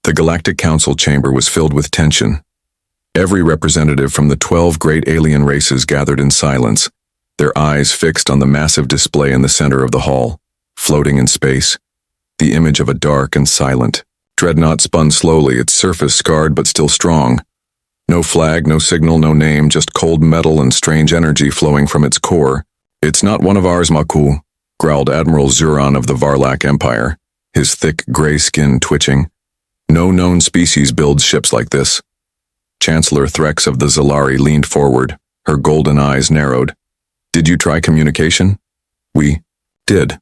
The Galactic Council chamber was filled with tension. Every representative from the 12 great alien races gathered in silence, their eyes fixed on the massive display in the center of the hall. Floating in space, the image of a dark and silent dreadnought spun slowly, its surface scarred but still strong. No flag, no signal, no name, just cold metal and strange energy flowing from its core. "It's not one of ours, Maku," growled Admiral Zuran of the Varlak Empire, his thick gray skin twitching. "No known species builds ships like this." Chancellor Threx of the Zalari leaned forward, her golden eyes narrowed. "Did you try communication?" "We did,"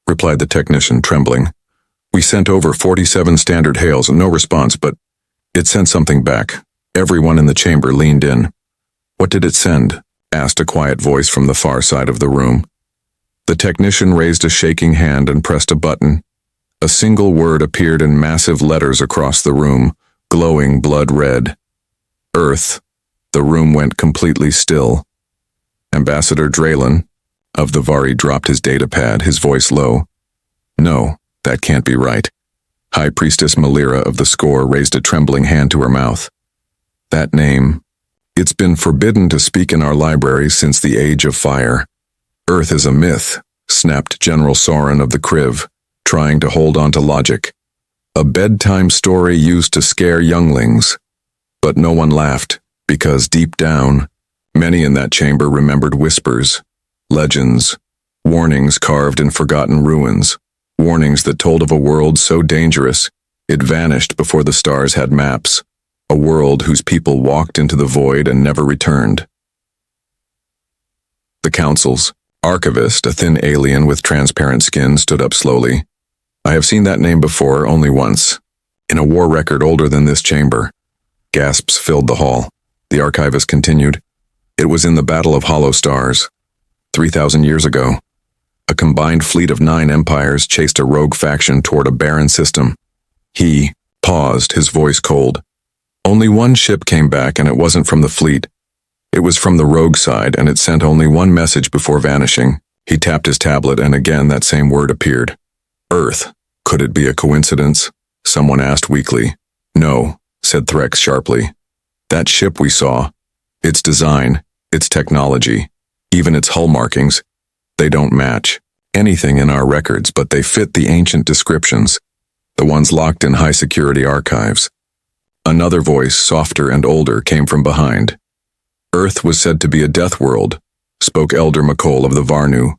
replied the technician, trembling. "We sent over 47 standard hails and no response, but it sent something back." Everyone in the chamber leaned in. "What did it send?" asked a quiet voice from the far side of the room. The technician raised a shaking hand and pressed a button. A single word appeared in massive letters across the room, glowing blood red. "Earth." The room went completely still. Ambassador Draylen of the Vari dropped his datapad, his voice low. "No, that can't be right." High Priestess Malira of the Score raised a trembling hand to her mouth. "That name. It's been forbidden to speak in our libraries since the Age of Fire." "Earth is a myth," snapped General Soren of the Kriv, trying to hold on to logic. "A bedtime story used to scare younglings." But no one laughed, because deep down, many in that chamber remembered whispers, legends, warnings carved in forgotten ruins, warnings that told of a world so dangerous it vanished before the stars had maps, a world whose people walked into the void and never returned. The Council's archivist, a thin alien with transparent skin, stood up slowly. "I have seen that name before, only once, in a war record older than this chamber." Gasps filled the hall. The archivist continued. "It was in the Battle of Hollow Stars, 3,000 years ago. A combined fleet of 9 empires chased a rogue faction toward a barren system." He paused, his voice cold. "Only one ship came back, and it wasn't from the fleet. It was from the rogue side, and it sent only one message before vanishing." He tapped his tablet, and again that same word appeared. "Earth. Could it be a coincidence?" someone asked weakly. "No," said Threx sharply. "That ship we saw, its design, its technology, even its hull markings, they don't match anything in our records, but they fit the ancient descriptions, the ones locked in high-security archives." Another voice, softer and older, came from behind. "Earth was said to be a death world," spoke Elder McColl of the Varnu.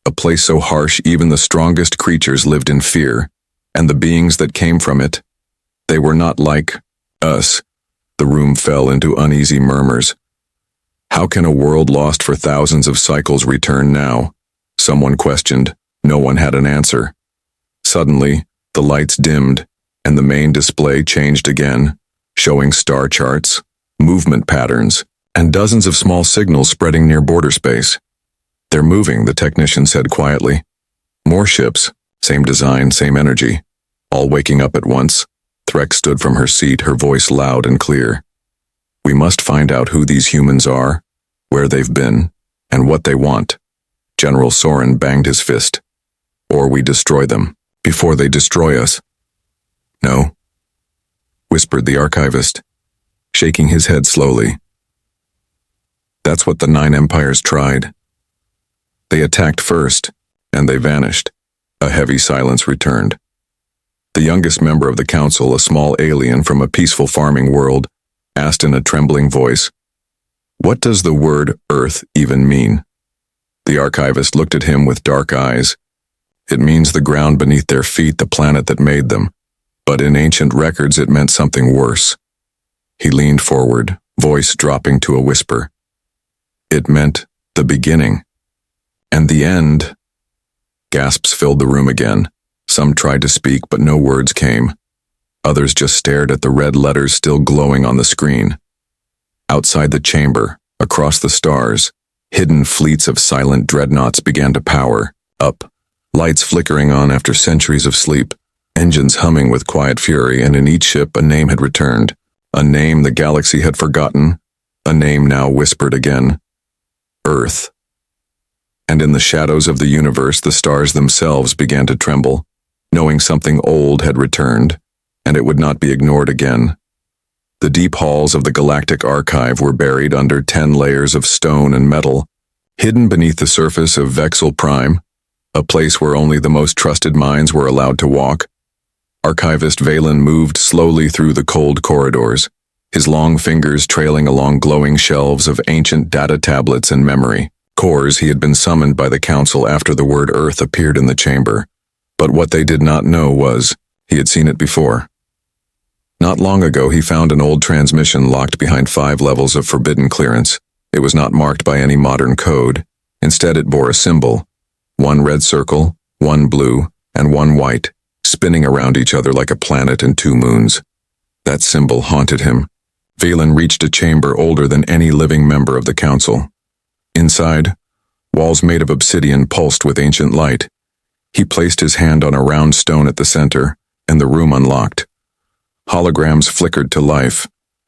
"A place so harsh even the strongest creatures lived in fear, and the beings that came from it, they were not like us." The room fell into uneasy murmurs. "How can a world lost for thousands of cycles return now?" someone questioned. No one had an answer. Suddenly, the lights dimmed, and the main display changed again, showing star charts, movement patterns, and dozens of small signals spreading near border space. "They're moving," the technician said quietly. "More ships, same design, same energy, all waking up at once." Threx stood from her seat, her voice loud and clear. "We must find out who these humans are, where they've been, and what they want." General Soren banged his fist. "Or we destroy them, before they destroy us." "No," whispered the archivist, shaking his head slowly. "That's what the 9 empires tried. They attacked first, and they vanished." A heavy silence returned. The youngest member of the council, a small alien from a peaceful farming world, asked in a trembling voice, "What does the word Earth even mean?" The archivist looked at him with dark eyes. "It means the ground beneath their feet, the planet that made them. But in ancient records it meant something worse." He leaned forward, voice dropping to a whisper. "It meant the beginning. And the end." Gasps filled the room again. Some tried to speak, but no words came. Others just stared at the red letters still glowing on the screen. Outside the chamber, across the stars, hidden fleets of silent dreadnoughts began to power up, lights flickering on after centuries of sleep, engines humming with quiet fury, and in each ship a name had returned, a name the galaxy had forgotten, a name now whispered again. Earth. And in the shadows of the universe, the stars themselves began to tremble, knowing something old had returned, and it would not be ignored again. The deep halls of the Galactic Archive were buried under 10 layers of stone and metal, hidden beneath the surface of Vexel Prime, a place where only the most trusted minds were allowed to walk. Archivist Valen moved slowly through the cold corridors, his long fingers trailing along glowing shelves of ancient data tablets and memory cores. He had been summoned by the Council after the word Earth appeared in the chamber, but what they did not know was he had seen it before. Not long ago, he found an old transmission locked behind 5 levels of forbidden clearance. It was not marked by any modern code. Instead, it bore a symbol, 1 red circle, 1 blue, and 1 white, spinning around each other like a planet and 2 moons. That symbol haunted him. Valen reached a chamber older than any living member of the Council. Inside, walls made of obsidian pulsed with ancient light. He placed his hand on a round stone at the center, and the room unlocked. Holograms flickered to life,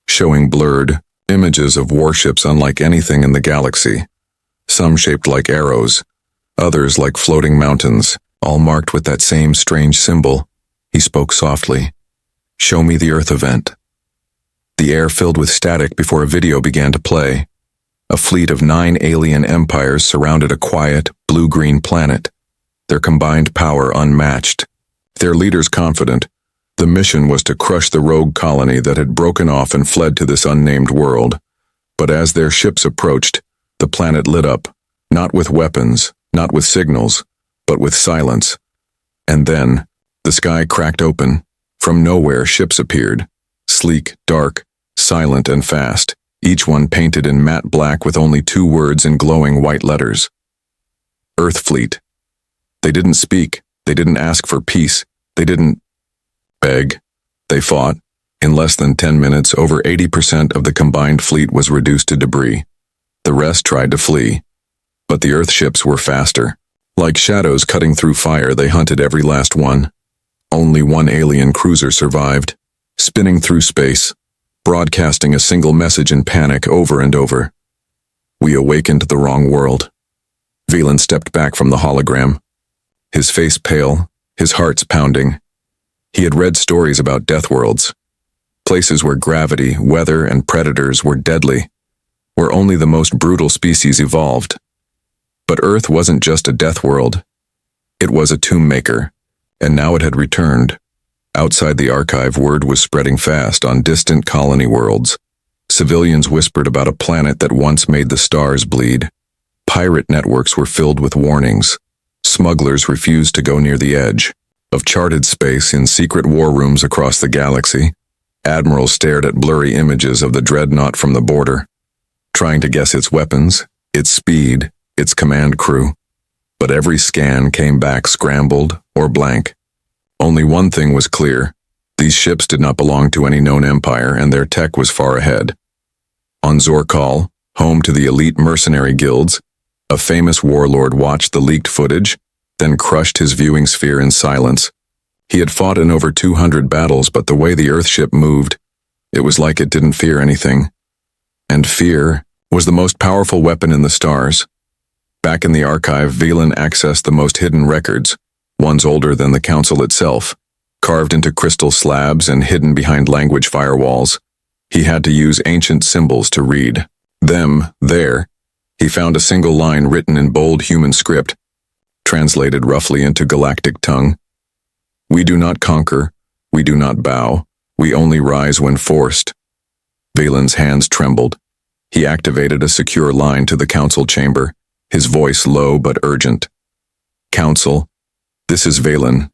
showing blurred images of warships unlike anything in the galaxy. Some shaped like arrows, others like floating mountains, all marked with that same strange symbol. He spoke softly. "Show me the Earth event." The air filled with static before a video began to play. A fleet of 9 alien empires surrounded a quiet, blue-green planet, their combined power unmatched. Their leaders confident. The mission was to crush the rogue colony that had broken off and fled to this unnamed world. But as their ships approached, the planet lit up, not with weapons, not with signals, but with silence. And then, the sky cracked open. From nowhere, ships appeared, sleek, dark, silent and fast, each one painted in matte black with only 2 words in glowing white letters. Earth Fleet. They didn't speak. They didn't ask for peace. They didn't beg. They fought. In less than 10 minutes, over 80% of the combined fleet was reduced to debris. The rest tried to flee. But the Earth ships were faster. Like shadows cutting through fire, they hunted every last one. Only 1 alien cruiser survived, spinning through space, broadcasting a single message in panic over and over. "We awakened the wrong world." Valen stepped back from the hologram, his face pale, his heart's pounding. He had read stories about death worlds, places where gravity, weather, and predators were deadly, where only the most brutal species evolved. But Earth wasn't just a death world. It was a tomb maker, and now it had returned. Outside the archive, word was spreading fast on distant colony worlds. Civilians whispered about a planet that once made the stars bleed. Pirate networks were filled with warnings. Smugglers refused to go near the edge of charted space. In secret war rooms across the galaxy, admirals stared at blurry images of the dreadnought from the border, trying to guess its weapons, its speed, its command crew. But every scan came back scrambled or blank. Only one thing was clear. These ships did not belong to any known empire, and their tech was far ahead. On Zorkal, home to the elite mercenary guilds, a famous warlord watched the leaked footage, then crushed his viewing sphere in silence. He had fought in over 200 battles, but the way the Earthship moved, it was like it didn't fear anything. And fear was the most powerful weapon in the stars. Back in the archive, Valen accessed the most hidden records, ones older than the Council itself, carved into crystal slabs and hidden behind language firewalls. He had to use ancient symbols to read them. There, he found a single line written in bold human script, translated roughly into galactic tongue. "We do not conquer, we do not bow, we only rise when forced." Valen's hands trembled. He activated a secure line to the Council chamber, his voice low but urgent. "Council, this is Valen.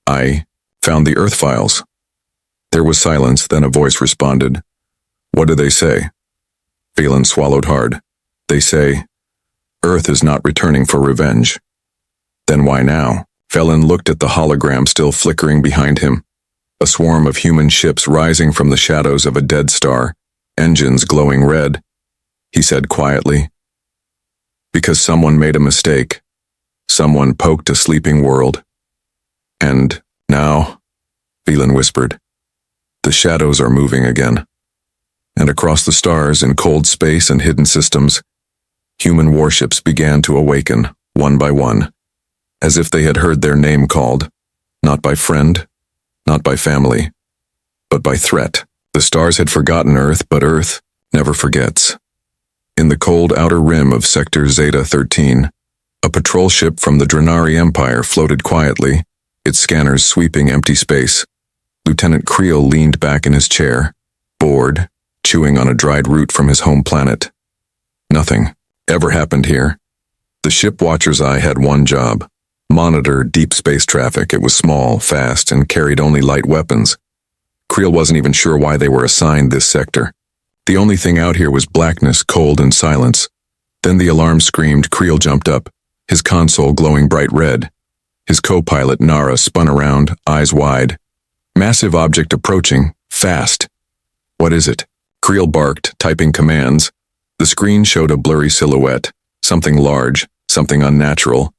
I found the Earth files." There was silence, then a voice responded. "What do they say?" Valen swallowed hard. "They say, Earth is not returning for revenge." "Then why now?" Valen looked at the hologram still flickering behind him. A swarm of human ships rising from the shadows of a dead star, engines glowing red. He said quietly, "Because someone made a mistake. Someone poked a sleeping world. And now," Valen whispered, "the shadows are moving again." And across the stars, in cold space and hidden systems, human warships began to awaken, one by one, as if they had heard their name called, not by friend, not by family, but by threat. The stars had forgotten Earth, but Earth never forgets. In the cold outer rim of Sector Zeta 13, a patrol ship from the Drenari Empire floated quietly, its scanners sweeping empty space. Lieutenant Creel leaned back in his chair, bored, chewing on a dried root from his home planet. Nothing ever happened here. The ship watcher's eye had one job: monitor deep space traffic. It was small, fast, and carried only light weapons. Creel wasn't even sure why they were assigned this sector. The only thing out here was blackness, cold, and silence. Then the alarm screamed. Creel jumped up, his console glowing bright red. His co-pilot, Nara, spun around, eyes wide. Massive object approaching, fast. What is it? Creel barked, typing commands. The screen showed a blurry silhouette, something large, something unnatural.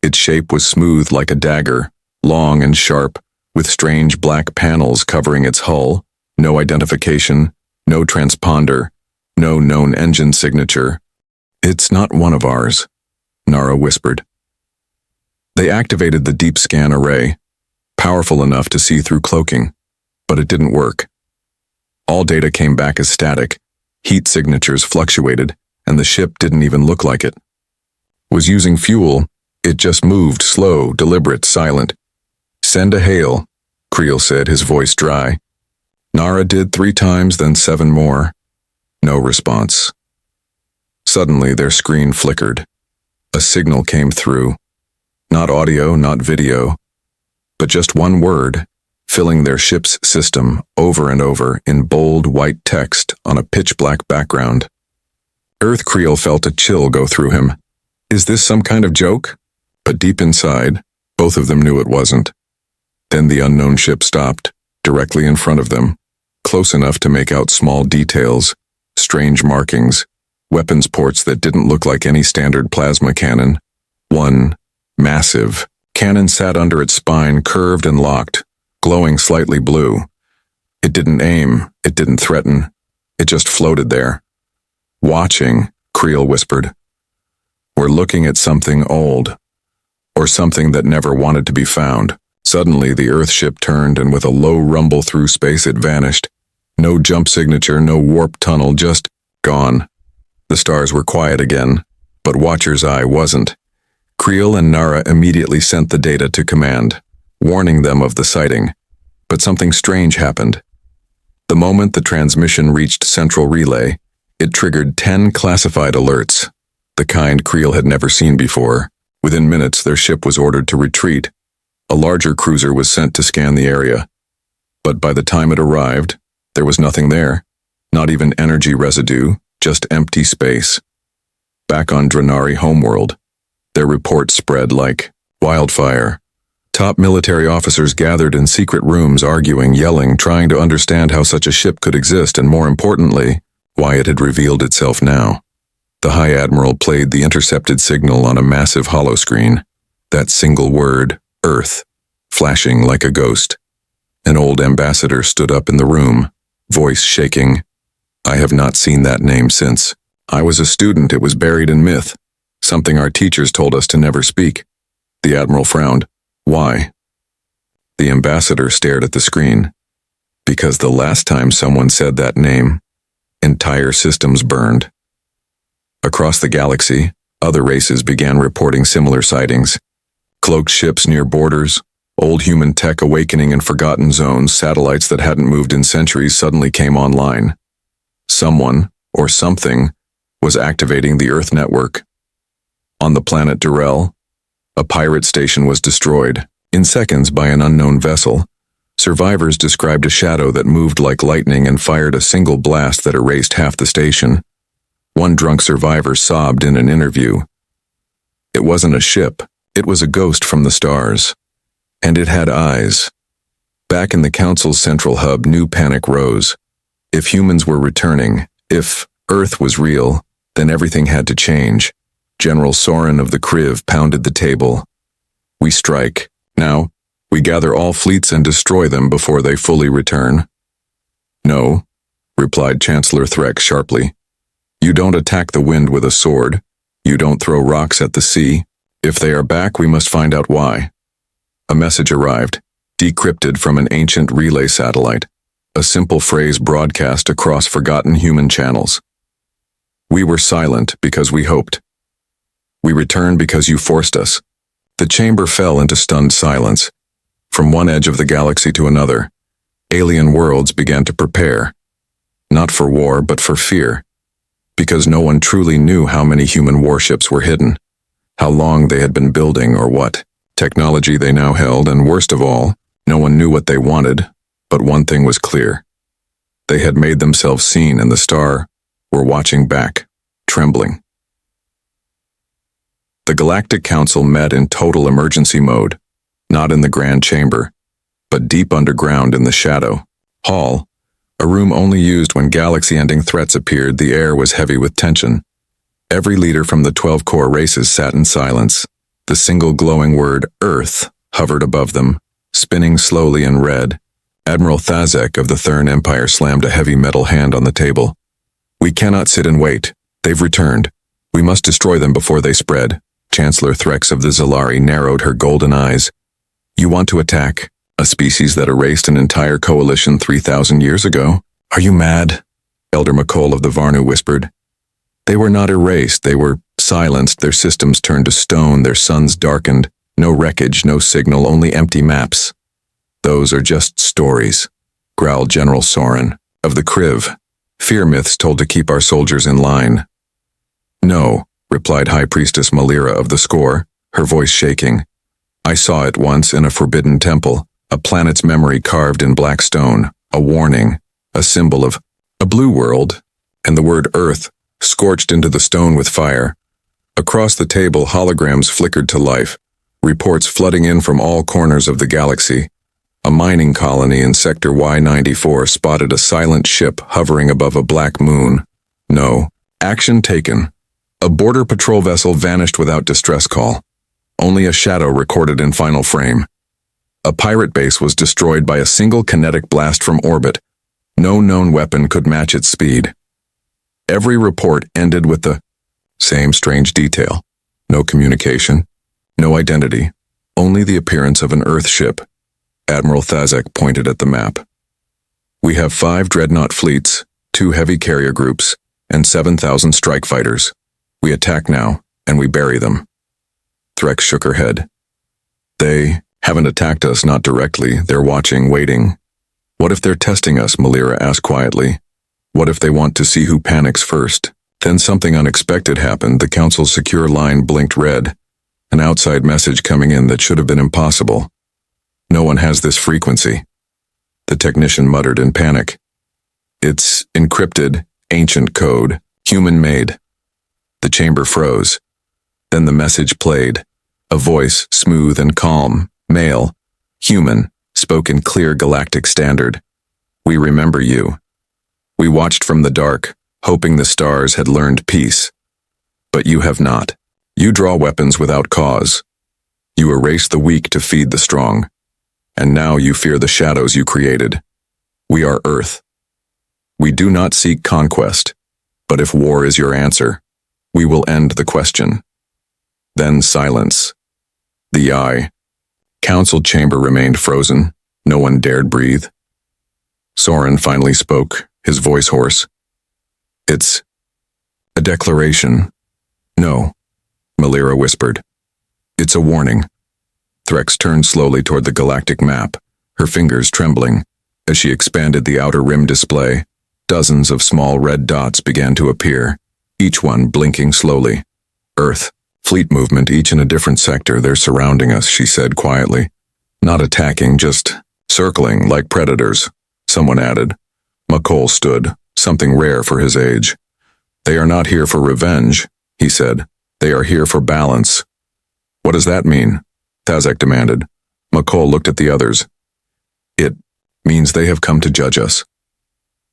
Its shape was smooth like a dagger, long and sharp, with strange black panels covering its hull. No identification, no transponder, no known engine signature. It's not one of ours, Nara whispered. They activated the deep scan array, powerful enough to see through cloaking, but it didn't work. All data came back as static. Heat signatures fluctuated, and the ship didn't even look like it was using fuel. It just moved, slow, deliberate, silent. Send a hail, Creel said, his voice dry. Nara did 3 times, then 7 more. No response. Suddenly, their screen flickered. A signal came through. Not audio, not video, but just one word, filling their ship's system over and over in bold white text on a pitch-black background. Earth Creel felt a chill go through him. Is this some kind of joke? But deep inside, both of them knew it wasn't. Then the unknown ship stopped, directly in front of them, close enough to make out small details, strange markings, weapons ports that didn't look like any standard plasma cannon. One massive cannon sat under its spine, curved and locked, glowing slightly blue. It didn't aim, it didn't threaten, it just floated there. Watching, Creel whispered. We're looking at something old, or something that never wanted to be found. Suddenly, the Earth ship turned, and with a low rumble through space, it vanished. No jump signature, no warp tunnel, just gone. The stars were quiet again, but Watcher's eye wasn't. Creel and Nara immediately sent the data to command, warning them of the sighting. But something strange happened. The moment the transmission reached Central Relay, it triggered 10 classified alerts, the kind Creel had never seen before. Within minutes, their ship was ordered to retreat. A larger cruiser was sent to scan the area. But by the time it arrived, there was nothing there. Not even energy residue, just empty space. Back on Drenari homeworld, their report spread like wildfire. Top military officers gathered in secret rooms, arguing, yelling, trying to understand how such a ship could exist, and more importantly, why it had revealed itself now. The High Admiral played the intercepted signal on a massive holoscreen. That single word, Earth, flashing like a ghost. An old ambassador stood up in the room, voice shaking. I have not seen that name since. I was a student. It was buried in myth. Something our teachers told us to never speak. The Admiral frowned. Why? The ambassador stared at the screen. Because the last time someone said that name, entire systems burned. Across the galaxy, other races began reporting similar sightings. Cloaked ships near borders, old human tech awakening in forgotten zones, satellites that hadn't moved in centuries suddenly came online. Someone, or something, was activating the Earth network. On the planet Durrell, a pirate station was destroyed, in seconds by an unknown vessel. Survivors described a shadow that moved like lightning and fired a single blast that erased half the station. One drunk survivor sobbed in an interview. It wasn't a ship, it was a ghost from the stars. And it had eyes. Back in the Council's central hub, new panic rose. If humans were returning, if Earth was real, then everything had to change. General Soren of the Kriv pounded the table. We strike. Now, we gather all fleets and destroy them before they fully return. No, replied Chancellor Threk sharply. You don't attack the wind with a sword. You don't throw rocks at the sea. If they are back, we must find out why. A message arrived, decrypted from an ancient relay satellite. a simple phrase broadcast across forgotten human channels. We were silent because we hoped. We returned because you forced us. The chamber fell into stunned silence. From one edge of the galaxy to another, alien worlds began to prepare. Not for war, but for fear. Because no one truly knew how many human warships were hidden, how long they had been building, or what technology they now held, and worst of all, no one knew what they wanted, but one thing was clear. They had made themselves seen, and the star were watching back, trembling. The Galactic Council met in total emergency mode, not in the Grand Chamber, but deep underground in the Shadow Hall, a room only used when galaxy-ending threats appeared. The air was heavy with tension. Every leader from the 12 core races sat in silence. The single glowing word, Earth, hovered above them, spinning slowly in red. Admiral Thazek of the Thurn Empire slammed a heavy metal hand on the table. We cannot sit and wait. They've returned. We must destroy them before they spread. Chancellor Threx of the Zalari narrowed her golden eyes. You want to attack a species that erased an entire coalition 3,000 years ago? Are you mad? Elder McColl of the Varnu whispered. They were not erased, they were silenced, their systems turned to stone, their suns darkened. No wreckage, no signal, only empty maps. Those are just stories, growled General Soren of the Kriv. Fear myths told to keep our soldiers in line. No, replied High Priestess Malira of the Score, her voice shaking. I saw it once in a forbidden temple, a planet's memory carved in black stone, a warning, a symbol of a blue world, and the word Earth scorched into the stone with fire. Across the table, holograms flickered to life, reports flooding in from all corners of the galaxy. A mining colony in Sector Y-94 spotted a silent ship hovering above a black moon. No action taken. A border patrol vessel vanished without distress call. Only a shadow recorded in final frame. A pirate base was destroyed by a single kinetic blast from orbit. No known weapon could match its speed. Every report ended with the same strange detail. No communication, no identity, only the appearance of an Earth ship. Admiral Thazek pointed at the map. We have 5 dreadnought fleets, 2 heavy carrier groups, and 7,000 strike fighters. We attack now, and we bury them. Threx shook her head. They haven't attacked us, not directly. They're watching, waiting. What if they're testing us? Malira asked quietly. What if they want to see who panics first? Then something unexpected happened. The Council's secure line blinked red. An outside message coming in that should have been impossible. No one has this frequency. The technician muttered in panic. It's encrypted, ancient code, human-made. The chamber froze. Then the message played. A voice, smooth and calm, male, human, spoke in clear galactic standard. We remember you. We watched from the dark, hoping the stars had learned peace. But you have not. You draw weapons without cause. You erase the weak to feed the strong. And now you fear the shadows you created. We are Earth. We do not seek conquest, but if war is your answer, we will end the question. Then silence. The Council chamber remained frozen. No one dared breathe. Soren finally spoke, his voice hoarse. It's a declaration. No, Malira whispered. It's a warning. Threx turned slowly toward the galactic map, her fingers trembling. As she expanded the outer rim display, dozens of small red dots began to appear, each one blinking slowly. Earth, fleet movement, each in a different sector. They're surrounding us, she said quietly. Not attacking, just circling like predators, someone added. McColl stood, something rare for his age. They are not here for revenge, he said. They are here for balance. What does that mean? Thazek demanded. McColl looked at the others. It means they have come to judge us.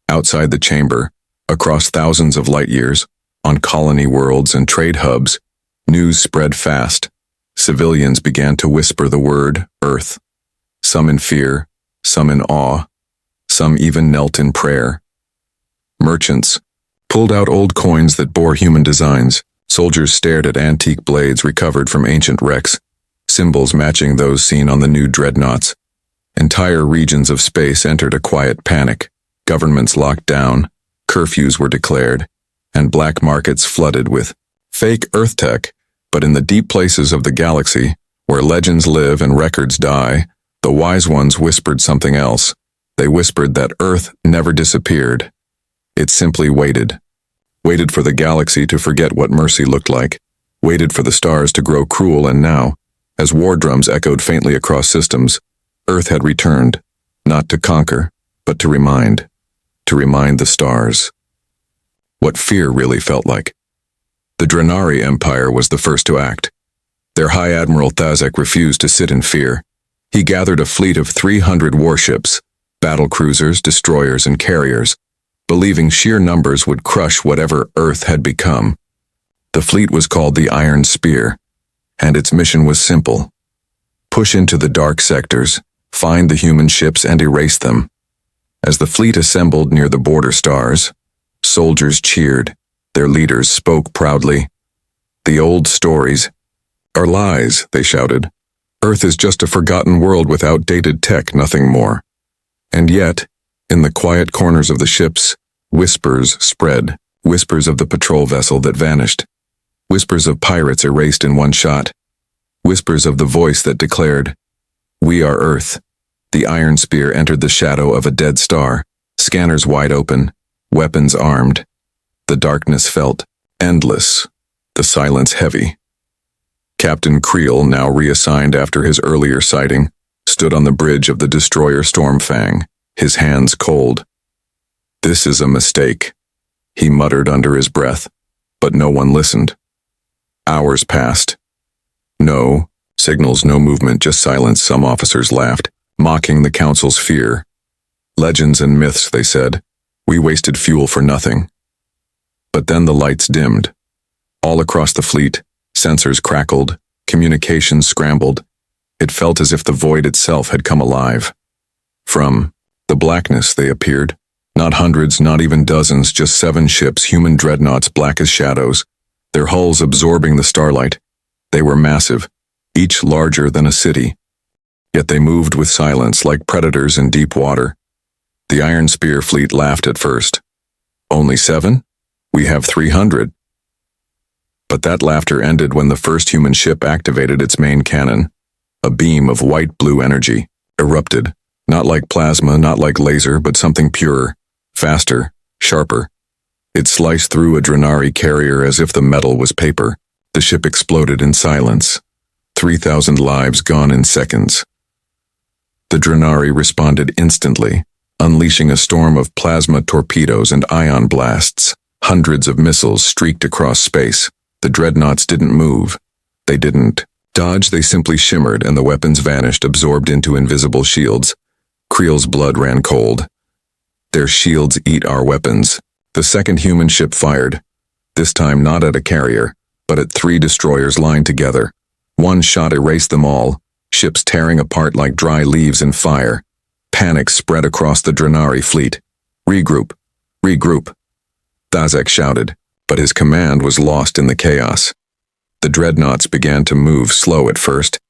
Outside the chamber, across thousands of light years, on colony worlds and trade hubs, news spread fast. Civilians began to whisper the word Earth. Some in fear, some in awe, some even knelt in prayer. Merchants pulled out old coins that bore human designs. Soldiers stared at antique blades recovered from ancient wrecks, symbols matching those seen on the new dreadnoughts. Entire regions of space entered a quiet panic. Governments locked down, curfews were declared, and black markets flooded with fake Earth tech. But in the deep places of the galaxy, where legends live and records die, the wise ones whispered something else. They whispered that Earth never disappeared. It simply waited. Waited for the galaxy to forget what mercy looked like. Waited for the stars to grow cruel, and now, as war drums echoed faintly across systems, Earth had returned, not to conquer, but to remind the stars what fear really felt like. The Drenari Empire was the first to act. Their High Admiral Thazek refused to sit in fear. He gathered a fleet of 300 warships, battle cruisers, destroyers, and carriers, believing sheer numbers would crush whatever Earth had become. The fleet was called the Iron Spear, and its mission was simple: push into the dark sectors, find the human ships, and erase them. As the fleet assembled near the border stars, soldiers cheered. Their leaders spoke proudly. "The old stories are lies," they shouted. "Earth is just a forgotten world with outdated tech, nothing more." And yet, in the quiet corners of the ships, whispers spread, whispers of the patrol vessel that vanished, whispers of pirates erased in one shot, whispers of the voice that declared, "We are Earth." The Iron Spear entered the shadow of a dead star, scanners wide open, weapons armed. The darkness felt endless, the silence heavy. Captain Creel, now reassigned after his earlier sighting, stood on the bridge of the destroyer Stormfang, his hands cold. "This is a mistake," he muttered under his breath, but no one listened. Hours passed. No signals, no movement, just silence. Some officers laughed, mocking the Council's fear. "Legends and myths," they said. "We wasted fuel for nothing." But then the lights dimmed. All across the fleet, sensors crackled, communications scrambled. It felt as if the void itself had come alive. From the blackness they appeared. Not hundreds, not even dozens, just 7 ships, human dreadnoughts black as shadows, their hulls absorbing the starlight. They were massive, each larger than a city. Yet they moved with silence like predators in deep water. The Iron Spear fleet laughed at first. "Only 7? We have 300. But that laughter ended when the first human ship activated its main cannon. A beam of white-blue energy erupted, not like plasma, not like laser, but something purer, faster, sharper. It sliced through a Drenari carrier as if the metal was paper. The ship exploded in silence. 3,000 lives gone in seconds. The Drenari responded instantly, unleashing a storm of plasma torpedoes and ion blasts. Hundreds of missiles streaked across space. The dreadnoughts didn't move. They didn't dodge, they simply shimmered, and the weapons vanished, absorbed into invisible shields. Creel's blood ran cold. "Their shields eat our weapons." The second human ship fired, this time not at a carrier, but at 3 destroyers lined together. One shot erased them all, ships tearing apart like dry leaves in fire. Panic spread across the Drenari fleet. "Regroup! Regroup!" Thazek shouted, but his command was lost in the chaos. The dreadnoughts began to move, slow at first,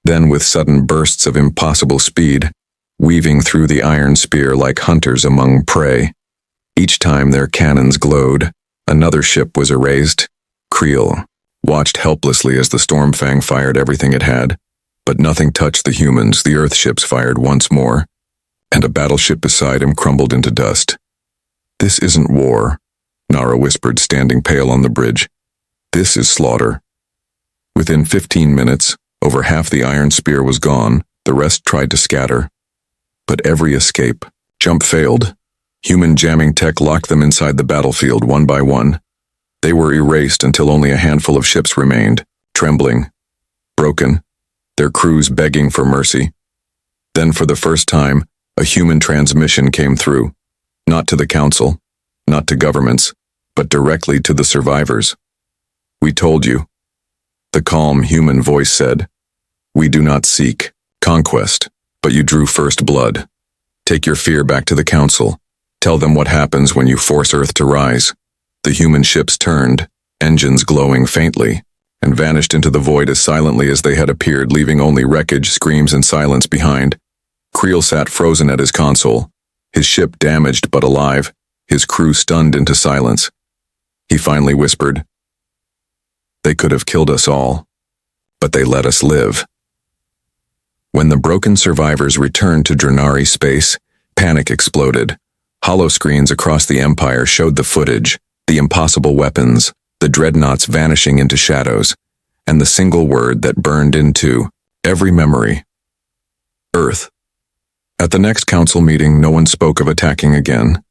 then with sudden bursts of impossible speed, weaving through the Iron Spear like hunters among prey. Each time their cannons glowed, another ship was erased. Creel watched helplessly as the Stormfang fired everything it had, but nothing touched the humans. The Earth ships fired once more, and a battleship beside him crumbled into dust. "This isn't war," Nara whispered, standing pale on the bridge. "This is slaughter." Within 15 minutes, over half the Iron Spear was gone. The rest tried to scatter. But every escape, jump failed. Human jamming tech locked them inside the battlefield one by one. They were erased until only a handful of ships remained, trembling, broken, their crews begging for mercy. Then for the first time, a human transmission came through, not to the Council, not to governments, but directly to the survivors. "We told you," the calm human voice said. "We do not seek conquest, but you drew first blood. Take your fear back to the Council. Tell them what happens when you force Earth to rise." The human ships turned, engines glowing faintly, and vanished into the void as silently as they had appeared, leaving only wreckage, screams, and silence behind. Creel sat frozen at his console, his ship damaged but alive, his crew stunned into silence. He finally whispered, "They could have killed us all, but they let us live." When the broken survivors returned to Drenari space, panic exploded. Holoscreens across the Empire showed the footage, the impossible weapons, the dreadnoughts vanishing into shadows, and the single word that burned into every memory: Earth. At the next council meeting, no one spoke of attacking again.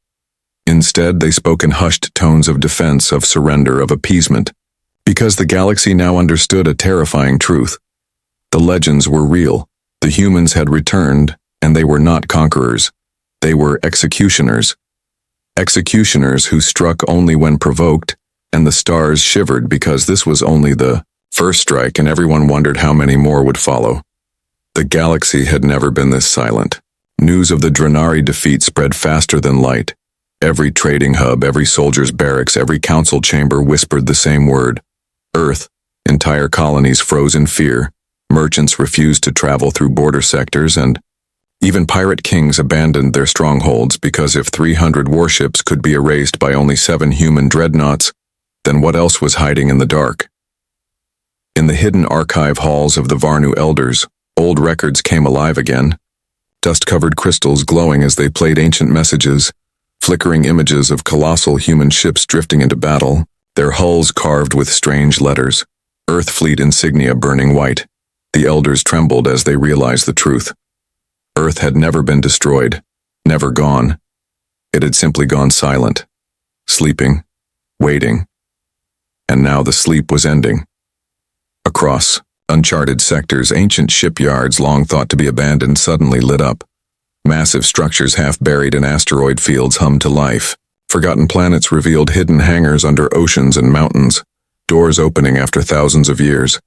Instead, they spoke in hushed tones of defense, of surrender, of appeasement, because the galaxy now understood a terrifying truth. The legends were real. The humans had returned, and they were not conquerors. They were executioners. Executioners who struck only when provoked, and the stars shivered because this was only the first strike, and everyone wondered how many more would follow. The galaxy had never been this silent. News of the Drenari defeat spread faster than light. Every trading hub, every soldier's barracks, every council chamber whispered the same word: Earth. Entire colonies froze in fear. Merchants refused to travel through border sectors, and even pirate kings abandoned their strongholds, because if 300 warships could be erased by only 7 human dreadnoughts, then what else was hiding in the dark? In the hidden archive halls of the Varnu elders, old records came alive again. Dust-covered crystals glowing as they played ancient messages, flickering images of colossal human ships drifting into battle, their hulls carved with strange letters, Earth fleet insignia burning white. The elders trembled as they realized the truth. Earth had never been destroyed, never gone. It had simply gone silent, sleeping, waiting. And now the sleep was ending. Across uncharted sectors, ancient shipyards long thought to be abandoned suddenly lit up. Massive structures half buried in asteroid fields hummed to life. Forgotten planets revealed hidden hangars under oceans and mountains, doors opening after thousands of years.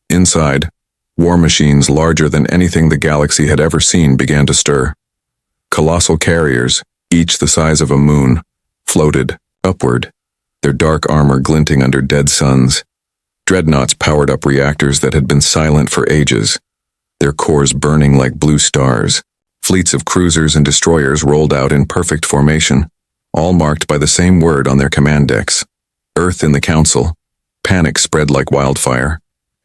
Inside, war machines larger than anything the galaxy had ever seen began to stir. Colossal carriers, each the size of a moon, floated upward, their dark armor glinting under dead suns. Dreadnoughts powered up reactors that had been silent for ages, their cores burning like blue stars. Fleets of cruisers and destroyers rolled out in perfect formation, all marked by the same word on their command decks: Earth in the council. Panic spread like wildfire.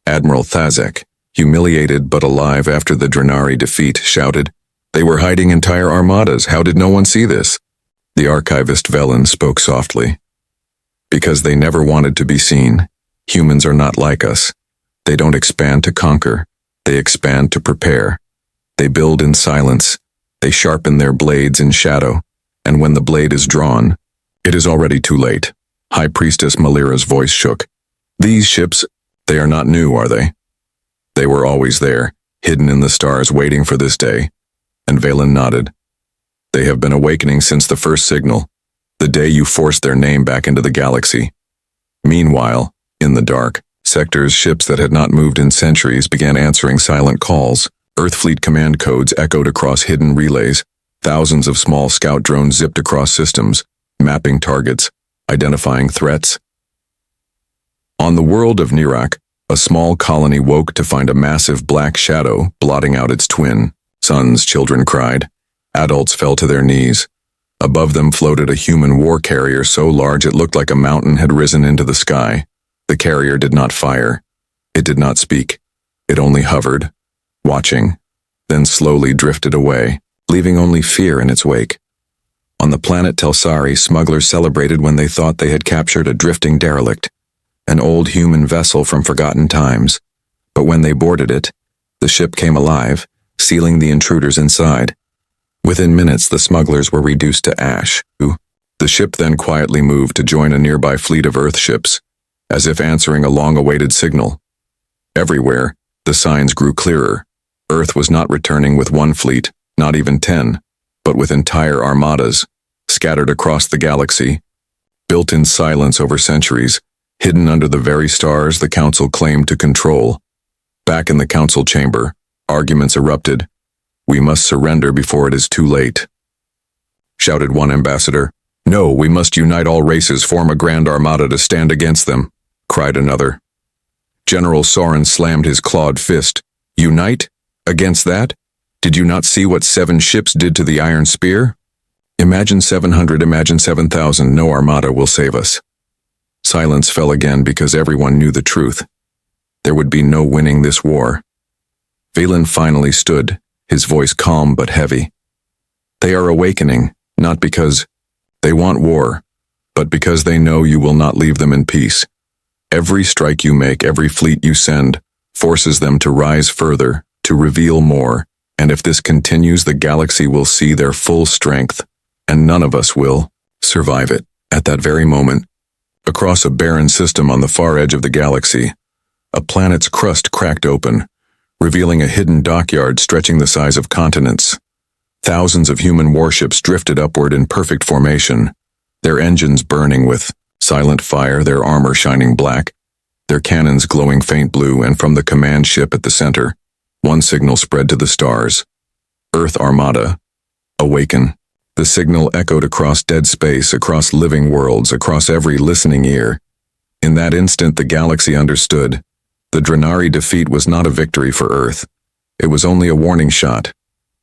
Admiral Thazek, humiliated but alive after the Drenari defeat, shouted, "They were hiding entire armadas. How did no one see this?" The archivist Velen spoke softly. "Because they never wanted to be seen. Humans are not like us. They don't expand to conquer. They expand to prepare. They build in silence. They sharpen their blades in shadow. And when the blade is drawn, it is already too late." High Priestess Malira's voice shook. "These ships, they are not new, are they?" "They were always there, hidden in the stars, waiting for this day." And Velen nodded. "They have been awakening since the first signal, the day you forced their name back into the galaxy." Meanwhile, in the dark, sectors, ships that had not moved in centuries began answering silent calls. Earthfleet command codes echoed across hidden relays. Thousands of small scout drones zipped across systems, mapping targets, identifying threats. On the world of Nirak, a small colony woke to find a massive black shadow blotting out its twin. Sons, children cried. Adults fell to their knees. Above them floated a human war carrier so large it looked like a mountain had risen into the sky. The carrier did not fire. It did not speak. It only hovered, watching, then slowly drifted away, leaving only fear in its wake. On the planet Telsari, smugglers celebrated when they thought they had captured a drifting derelict, an old human vessel from forgotten times. But when they boarded it, the ship came alive, sealing the intruders inside. Within minutes, the smugglers were reduced to ash. The ship then quietly moved to join a nearby fleet of Earth ships, as if answering a long-awaited signal. Everywhere, the signs grew clearer. Earth was not returning with one fleet, not even 10, but with entire armadas, scattered across the galaxy, built in silence over centuries, hidden under the very stars the Council claimed to control. Back in the Council chamber, arguments erupted. "We must surrender before it is too late," shouted one ambassador. "No, we must unite all races, form a grand armada to stand against them," cried another. General Soren slammed his clawed fist. "Unite? Against that? Did you not see what 7 ships did to the Iron Spear?" Imagine 700, imagine 7,000, no armada will save us. Silence fell again because everyone knew the truth. There would be no winning this war. Valen finally stood, his voice calm but heavy. They are awakening, not because they want war, but because they know you will not leave them in peace. Every strike you make, every fleet you send, forces them to rise further, to reveal more, and if this continues, the galaxy will see their full strength, and none of us will survive it. At that very moment, across a barren system on the far edge of the galaxy, a planet's crust cracked open, revealing a hidden dockyard stretching the size of continents. Thousands of human warships drifted upward in perfect formation, their engines burning with silent fire, their armor shining black, their cannons glowing faint blue, and from the command ship at the center, one signal spread to the stars. Earth Armada, awaken. The signal echoed across dead space, across living worlds, across every listening ear. In that instant, the galaxy understood. The Drenari defeat was not a victory for Earth. It was only a warning shot.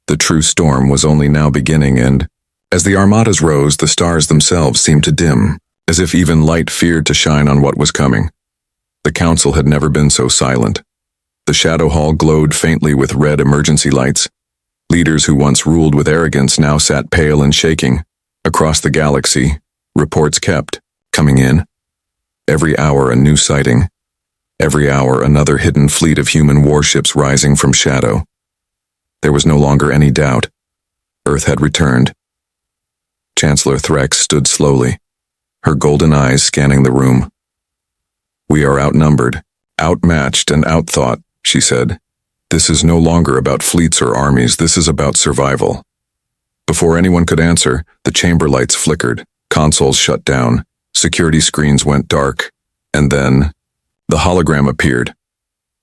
The true storm was only now beginning, and as the armadas rose, the stars themselves seemed to dim, as if even light feared to shine on what was coming. The council had never been so silent. The shadow hall glowed faintly with red emergency lights. Leaders who once ruled with arrogance now sat pale and shaking. Across the galaxy, reports kept coming in. Every hour a new sighting. Every hour another hidden fleet of human warships rising from shadow. There was no longer any doubt. Earth had returned. Chancellor Threx stood slowly, her golden eyes scanning the room. "We are outnumbered, outmatched, and outthought," she said. "This is no longer about fleets or armies, this is about survival." Before anyone could answer, the chamber lights flickered, consoles shut down, security screens went dark, and then the hologram appeared.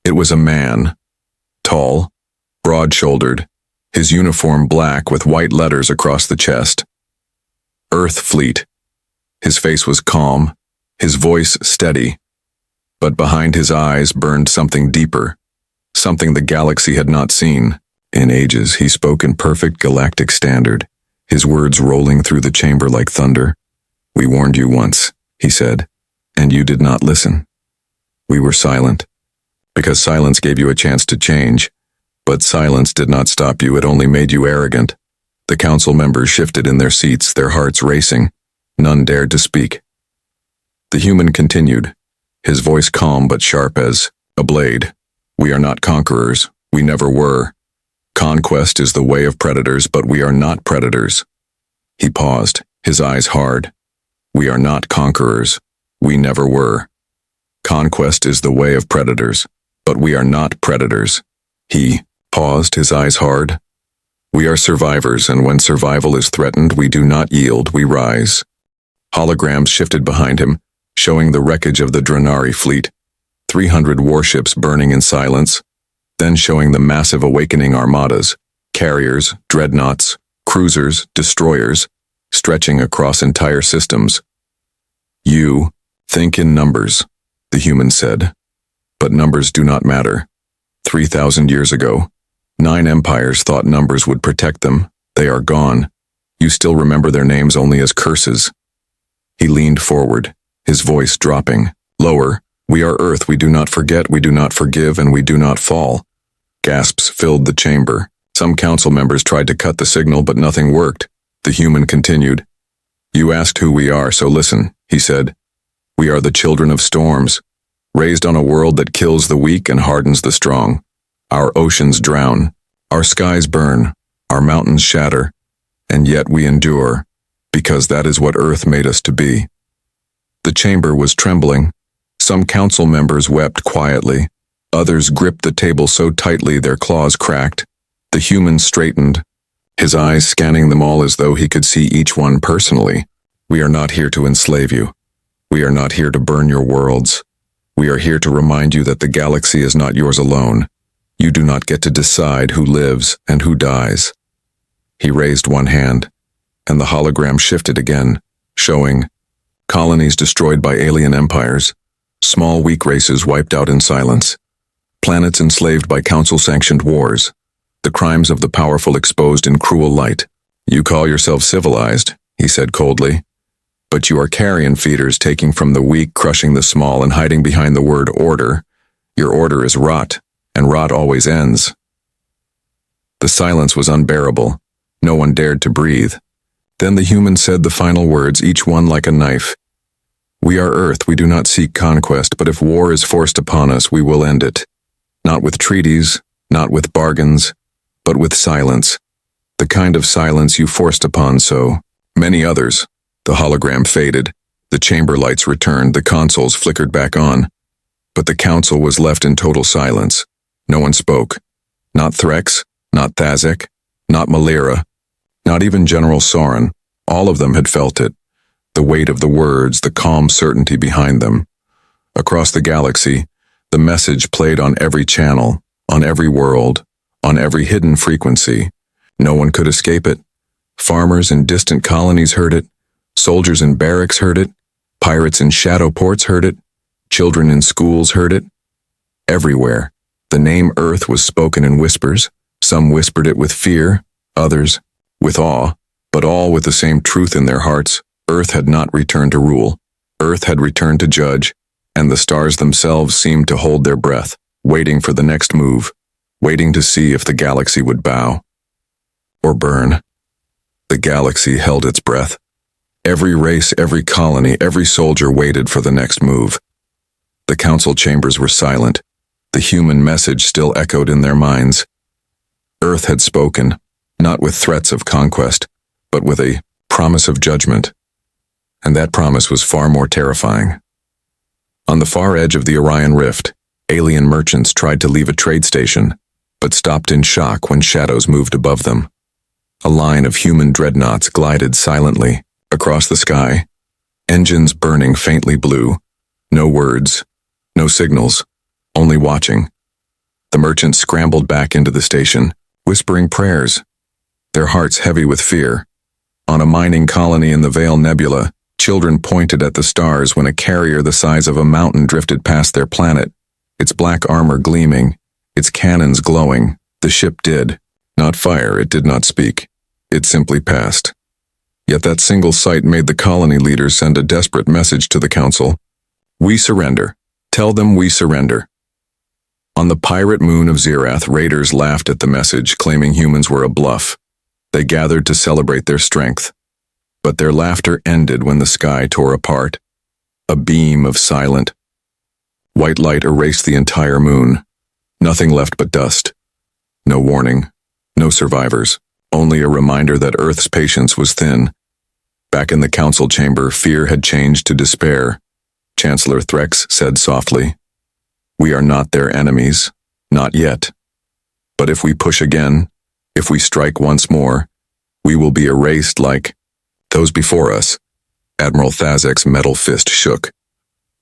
It was a man, tall, broad-shouldered, his uniform black with white letters across the chest. Earth Fleet. His face was calm, his voice steady, but behind his eyes burned something deeper, something the galaxy had not seen in ages. He spoke in perfect galactic standard, his words rolling through the chamber like thunder. "We warned you once," he said, "and you did not listen. We were silent, because silence gave you a chance to change. But silence did not stop you, it only made you arrogant." The council members shifted in their seats, their hearts racing. None dared to speak. The human continued, his voice calm but sharp as a blade. "We are not conquerors, we never were. Conquest is the way of predators, but we are not predators." He paused, his eyes hard. "We are not conquerors, we never were. Conquest is the way of predators, but we are not predators." He paused, his eyes hard. "We are survivors, and when survival is threatened, we do not yield, we rise." Holograms shifted behind him, showing the wreckage of the Drenari fleet, 300 warships burning in silence, then showing the massive awakening armadas, carriers, dreadnoughts, cruisers, destroyers, stretching across entire systems. "You think in numbers," the human said, "but numbers do not matter. 3,000 years ago, 9 empires thought numbers would protect them. They are gone. You still remember their names only as curses." He leaned forward, his voice dropping, lower. "We are Earth, we do not forget, we do not forgive, and we do not fall." Gasps filled the chamber. Some council members tried to cut the signal, but nothing worked. The human continued. "You asked who we are, so listen," he said. "We are the children of storms, raised on a world that kills the weak and hardens the strong. Our oceans drown, our skies burn, our mountains shatter, and yet we endure, because that is what Earth made us to be." The chamber was trembling. Some council members wept quietly. Others gripped the table so tightly their claws cracked. The human straightened, his eyes scanning them all as though he could see each one personally. "We are not here to enslave you. We are not here to burn your worlds. We are here to remind you that the galaxy is not yours alone. You do not get to decide who lives and who dies." He raised one hand, and the hologram shifted again, showing colonies destroyed by alien empires, small weak races wiped out in silence, planets enslaved by council-sanctioned wars, the crimes of the powerful exposed in cruel light. You call yourself civilized, he said coldly. But you are carrion feeders taking from the weak, crushing the small, and hiding behind the word order. Your order is rot, and rot always ends. The silence was unbearable. No one dared to breathe. Then the human said the final words, each one like a knife. We are Earth, we do not seek conquest, but if war is forced upon us, we will end it. Not with treaties, not with bargains, but with silence. The kind of silence you forced upon so many others. The hologram faded. The chamber lights returned. The consoles flickered back on. But the council was left in total silence. No one spoke. Not Threx, not Thazek, not Malira, not even General Soren. All of them had felt it. The weight of the words, the calm certainty behind them. Across the galaxy, the message played on every channel, on every world, on every hidden frequency. No one could escape it. Farmers in distant colonies heard it. Soldiers in barracks heard it. Pirates in shadow ports heard it. Children in schools heard it. Everywhere, the name Earth was spoken in whispers. Some whispered it with fear, others with awe, but all with the same truth in their hearts. Earth had not returned to rule. Earth had returned to judge, and the stars themselves seemed to hold their breath, waiting for the next move, waiting to see if the galaxy would bow or burn. The galaxy held its breath. Every race, every colony, every soldier waited for the next move. The council chambers were silent. The human message still echoed in their minds. Earth had spoken, not with threats of conquest, but with a promise of judgment. And that promise was far more terrifying. On the far edge of the Orion Rift, alien merchants tried to leave a trade station, but stopped in shock when shadows moved above them. A line of human dreadnoughts glided silently across the sky, engines burning faintly blue. No words, no signals, only watching. The merchants scrambled back into the station, whispering prayers, their hearts heavy with fear. On a mining colony in the Veil Nebula, children pointed at the stars when a carrier the size of a mountain drifted past their planet, its black armor gleaming, its cannons glowing. The ship did not fire, it did not speak. It simply passed. Yet that single sight made the colony leaders send a desperate message to the council. We surrender. Tell them we surrender. On the pirate moon of Zirath, raiders laughed at the message, claiming humans were a bluff. They gathered to celebrate their strength. But their laughter ended when the sky tore apart. A beam of silent white light erased the entire moon. Nothing left but dust. No warning, no survivors, only a reminder that Earth's patience was thin. Back in the council chamber, fear had changed to despair. Chancellor Threx said softly, "We are not their enemies, not yet. But if we push again, if we strike once more, we will be erased like those before us." Admiral Thazek's metal fist shook.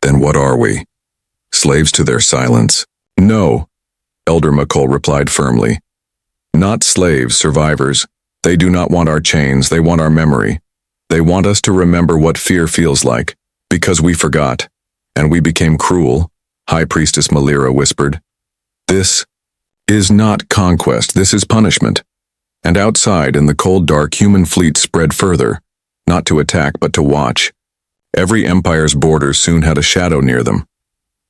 "Then what are we? Slaves to their silence?" "No," Elder McCall replied firmly. "Not slaves, survivors. They do not want our chains, they want our memory. They want us to remember what fear feels like, because we forgot, and we became cruel," High Priestess Malira whispered. "This is not conquest, this is punishment." And outside, in the cold dark, human fleets spread further, not to attack but to watch. Every empire's borders soon had a shadow near them.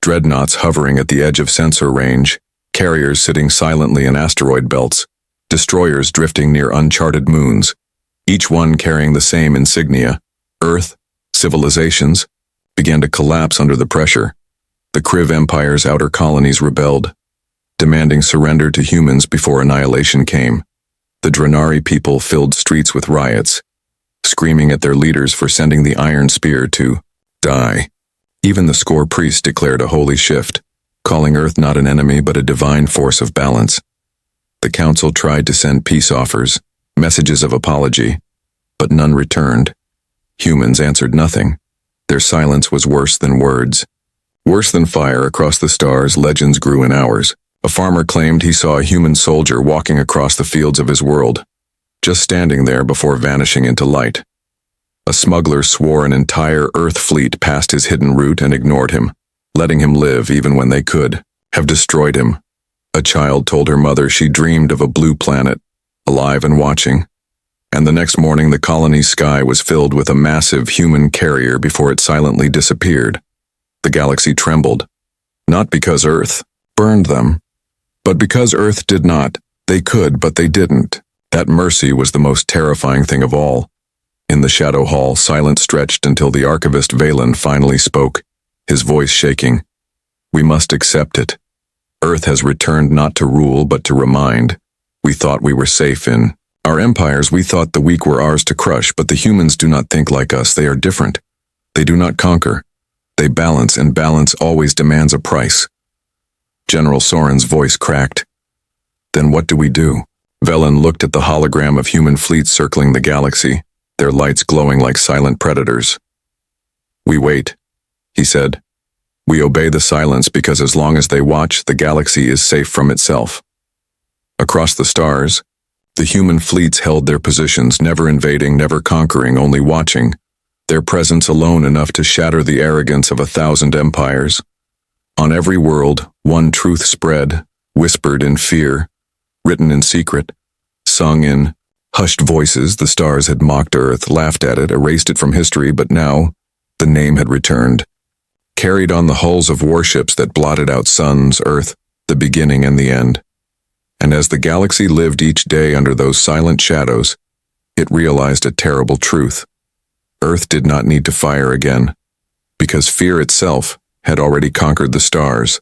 Dreadnoughts hovering at the edge of sensor range, carriers sitting silently in asteroid belts, destroyers drifting near uncharted moons, each one carrying the same insignia. Earth, civilizations, began to collapse under the pressure. The Kriv Empire's outer colonies rebelled, demanding surrender to humans before annihilation came. The Drenari people filled streets with riots, screaming at their leaders for sending the Iron Spear to die. Even the Score priests declared a holy shift, calling Earth not an enemy but a divine force of balance. The council tried to send peace offers, messages of apology, but none returned. Humans answered nothing. Their silence was worse than words. Worse than fire across the stars, legends grew in hours. A farmer claimed he saw a human soldier walking across the fields of his world, just standing there before vanishing into light. A smuggler swore an entire Earth fleet passed his hidden route and ignored him, letting him live even when they could have destroyed him. A child told her mother she dreamed of a blue planet, alive and watching. And the next morning the colony's sky was filled with a massive human carrier before it silently disappeared. The galaxy trembled, not because Earth burned them, but because Earth did not. They could, but they didn't. That mercy was the most terrifying thing of all. In the shadow hall, silence stretched until the archivist Valen finally spoke, his voice shaking. We must accept it. Earth has returned not to rule, but to remind. We thought we were safe in our empires. We thought the weak were ours to crush, but the humans do not think like us. They are different. They do not conquer. They balance, and balance always demands a price. General Soren's voice cracked. Then what do we do? Velen looked at the hologram of human fleets circling the galaxy, their lights glowing like silent predators. We wait, he said. We obey the silence because as long as they watch, the galaxy is safe from itself. Across the stars, the human fleets held their positions, never invading, never conquering, only watching, their presence alone enough to shatter the arrogance of 1,000 empires. On every world, one truth spread, whispered in fear, written in secret, sung in hushed voices. The stars had mocked Earth, laughed at it, erased it from history, but now the name had returned, carried on the hulls of warships that blotted out suns, Earth, the beginning and the end. And as the galaxy lived each day under those silent shadows, it realized a terrible truth. Earth did not need to fire again, because fear itself had already conquered the stars.